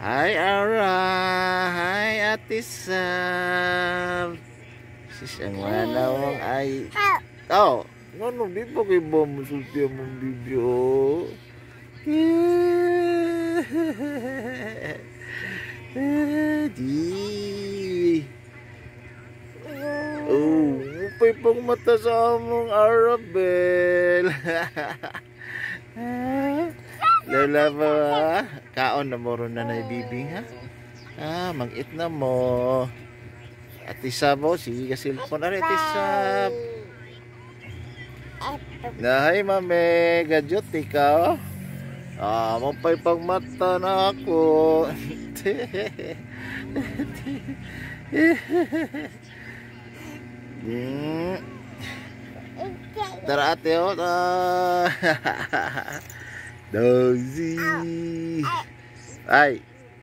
Hi, Ara. Hi, Ate Sam. Sisang mana mong ay... Oh, ano, di ba kayo ba masulti mong bibyo? Di. Oh, upay pang mata sa among Arabel. Lola ba? Kaon na mo ron na naibibing ha? Mag-eat na mo. Ate Sab mo, sige ka cellphone. Ari, Ate Sab. Nahay, mame. Gadyot, ikaw. Mapay pang mata na ako. Tara, ate, o. Dozy. Ay.